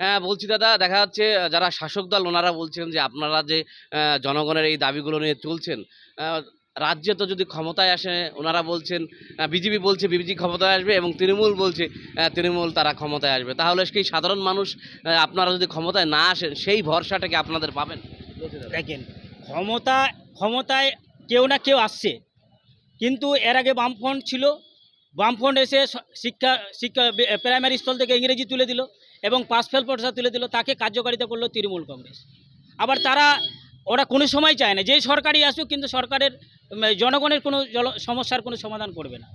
হ্যাঁ, বলছি দাদা, দেখা যাচ্ছে যারা শাসক দল ওনারা বলছেন যে আপনারা যে জনগণের এই দাবিগুলো নিয়ে চলছেন, আ রাজ্যে তো যদি ক্ষমতায় আসে ওনারা বলছেন, বিজেপি বলছে বিজেপি ক্ষমতায় আসবে এবং তৃণমূল বলছে তৃণমূল তারা ক্ষমতায় আসবে। তাহলে কি সাধারণ মানুষ, আপনারা যদি ক্ষমতায় না আসেন সেই ভরসাটা কি আপনাদের পাবেন? বলছি দাদা। দেখেন, ক্ষমতায় কেউ না কেউ আসছে, কিন্তু এর আগে বামফ্রন্ট ছিল। বামফ্রন্ট এসে শিক্ষা শিক্ষা প্রাইমারি স্থল থেকে ইংরেজি তুলে দিল এবং পাস ফেল প্রথা তুলে দিল, তাকে কার্যকারিতা করলো তৃণমূল কংগ্রেস। আবার ওরা কোনো সময় চায় না যেই সরকারই আসুক, কিন্তু সরকারের জনগণের কোনো সমস্যার কোনো সমাধান করবে না।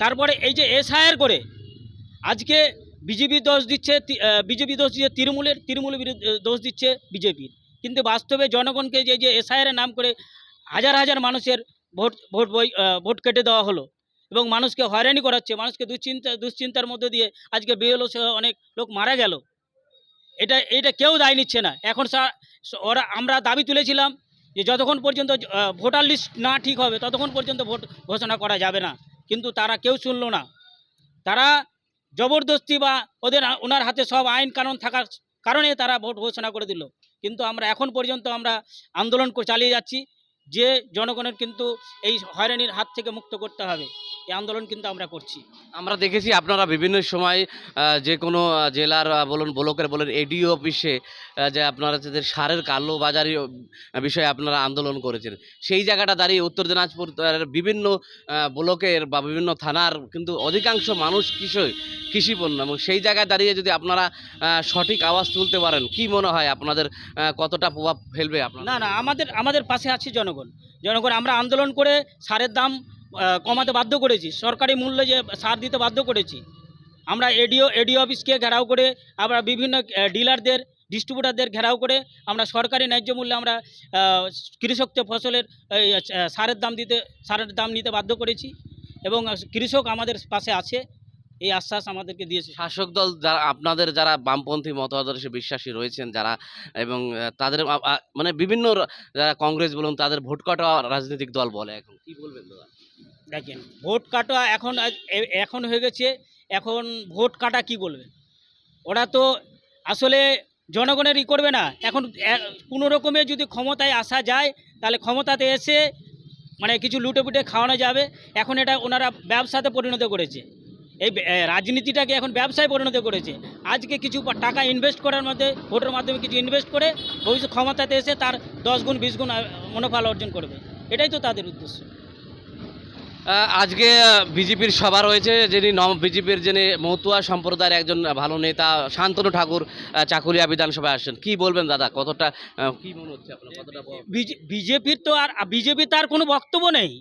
তারপরে এই যে এসআইআর করে আজকে বিজেপি দোষ দিচ্ছে, তৃণমূলের দোষ দিচ্ছে বিজেপির। কিন্তু বাস্তবে জনগণকে যে এসআইআরের নাম করে হাজার হাজার মানুষের ভোট কেটে দেওয়া হলো এবং মানুষকে হয়রানি করাচ্ছে, মানুষকে দুশ্চিন্তার মধ্যে দিয়ে আজকে বিএলও সহ অনেক লোক মারা গেল। এটা কেউ দায় নিচ্ছে না। এখন আমরা দাবি তুলেছিলাম যে যতক্ষণ পর্যন্ত ভোটার লিস্ট না ঠিক হবে ততক্ষণ পর্যন্ত ভোট ঘোষণা করা যাবে না, কিন্তু তারা কেউ শুনলো না। তারা জবরদস্তি বা ওনার হাতে সব আইন কানুন থাকার কারণে তারা ভোট ঘোষণা করে দিল। কিন্তু আমরা এখন পর্যন্ত আমরা আন্দোলন চালিয়ে যাচ্ছি যে জনগণের কিন্তু এই হয়রানির হাত থেকে মুক্ত করতে হবে। এই আন্দোলন কিন্তু আমরা করছি। আমরা দেখেছি আপনারা বিভিন্ন সময় যে কোনো জেলার বলুন, ব্লকের বলুন, এডিও অফিসে যে আপনারা যাদের সারের কালোবাজারি বিষয়ে আপনারা আন্দোলন করেছেন, সেই জায়গাটা দাঁড়িয়ে উত্তর দিনাজপুর বিভিন্ন ব্লকের বা বিভিন্ন থানার কিন্তু অধিকাংশ মানুষ কৃষিপণ্য, এবং সেই জায়গায় দাঁড়িয়ে যদি আপনারা সঠিক আওয়াজ তুলতে পারেন, কি মনে হয় আপনাদের কতটা প্রভাব ফেলবে আপনার? না, আমাদের পাশে আছে জনগণ। আমরা আন্দোলন করে সারের দাম কমাতে বাধ্য করেছি, সরকারি মূল্যে যে সার দিতে বাধ্য করেছি। আমরা এডিও অফিসকে ঘেরাও করে, আমরা বিভিন্ন ডিলারদের, ডিস্ট্রিবিউটারদের ঘেরাও করে আমরা সরকারি ন্যায্য মূল্যে আমরা কৃষকদের ফসলের সারের দাম নিতে বাধ্য করেছি এবং কৃষক আমাদের পাশে আছে, এই আশ্বাস আমাদেরকে দিয়েছে। শাসক দল যারা আপনাদের, যারা বামপন্থী মতাদর্শে বিশ্বাসী রয়েছেন যারা, এবং তাদের মানে বিভিন্ন যারা কংগ্রেস বলুন, তাদের ভোট কাটা রাজনৈতিক দল বলে, এখন কি বলবেন দাদা? দেখেন, ভোট কাটা এখন হয়ে গেছে। এখন ভোট কাটা কি বলবে, ওরা তো আসলে জনগণের করবে না। এখন কোনো রকমে যদি ক্ষমতায় আসা যায় তাহলে ক্ষমতাতে এসে মানে কিছু লুটে খাওয়ানো যাবে। এখন এটা ওনারা ব্যবসাতে পরিণত করেছে, এই রাজনীতিটাকে এখন ব্যবসায় পরিণত করেছে। আজকে কিছু টাকা ইনভেস্ট করার মধ্যে, ভোটের মাধ্যমে কিছু ইনভেস্ট করে ভবিষ্যৎ ক্ষমতাতে এসে তার 10 গুণ 20 গুণ মুনাফা অর্জন করবে, এটাই তো তাদের উদ্দেশ্য। আজকে বিজেপির সভা রয়েছে, বিজেপির যিনি মতুয়া সম্প্রদায়ের একজন ভালো নেতা শান্তনু ঠাকুর চাকুলিয়া বিধানসভায় আসছেন, কি বলবেন দাদা? কতটা কি মনে হচ্ছে আপনার, কতটা বিজেপির তার কোনো বক্তব্য নেই।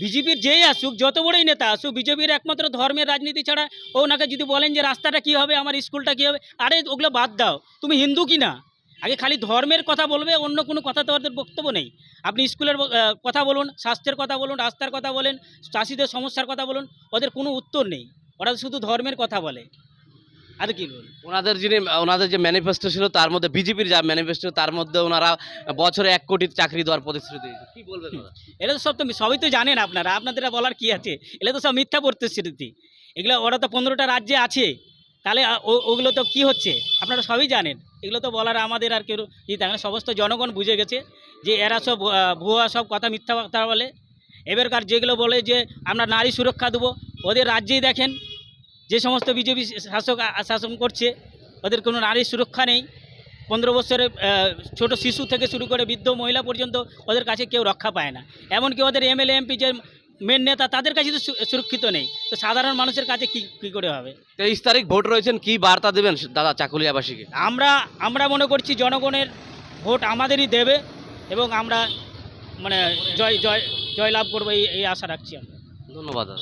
বিজেপির যেই আসুক, যত বড়ই নেতা আসুক, বিজেপির একমাত্র ধর্মের রাজনীতি ছাড়া ওনাকে যদি বলেন যে রাস্তাটা কী হবে, আমার স্কুলটা কী হবে, আরে ওগুলো বাদ দাও, তুমি হিন্দু কি না? আগে খালি ধর্মের কথা বলবে, অন্য কোনো কথা তো ওদের বক্তব্য নেই। আপনি স্কুলের কথা বলুন, স্বাস্থ্যের কথা বলুন, রাস্তার কথা বলেন, চাষিদের সমস্যার কথা বলুন, ওদের কোনো উত্তর নেই। ওরা শুধু ধর্মের কথা বলে, আর কি বলুন। ওনাদের যে ম্যানিফেস্টো ছিল, তার মধ্যে বিজেপির যা ম্যানিফেস্টো, তার মধ্যে ওনারা বছরে 1 কোটি চাকরি দেওয়ার প্রতিশ্রুতি দিয়েছে, কি বলবেন দাদা? এটা তো সবই তো জানেন আপনারা, আপনাদের বলার কি আছে? এগুলো তো সব মিথ্যা প্রতিশ্রুতি। এগুলো ওরা তো 15টা রাজ্যে আছে, তাহলে ওগুলো তো কি হচ্ছে আপনারা সবই জানেন। এগুলো তো বলার আমাদের আর কেউ সমস্ত জনগণ বুঝে গেছে যে এরা সব ভুয়া সব কথা, মিথ্যা কথা বলে। এবারকার যেগুলো বলে যে আমরা নারী সুরক্ষা দেবো, ওদের রাজ্যেই দেখেন যে সমস্ত বিজেপি শাসন করছে, ওদের কোনো নারী সুরক্ষা নেই। 15 বছরের ছোট শিশু থেকে শুরু করে বৃদ্ধ মহিলা পর্যন্ত ওদের কাছে কেউ রক্ষা পায় না। এমনকি ওদের এমএলএ এমপি যে মেন নেতা, তাদের কাছে তো সুরক্ষিত নেই, তো সাধারণ মানুষের কাছে কী করে হবে? 23 তারিখ ভোট রয়েছেন, কি বার্তা দেবেন দাদা চাকুলিয়াবাসীকে? আমরা মনে করছি জনগণের ভোট আমাদেরই দেবে এবং আমরা মানে জয় লাভ করবো, এই আশা রাখছি আমরা। ধন্যবাদ দাদা।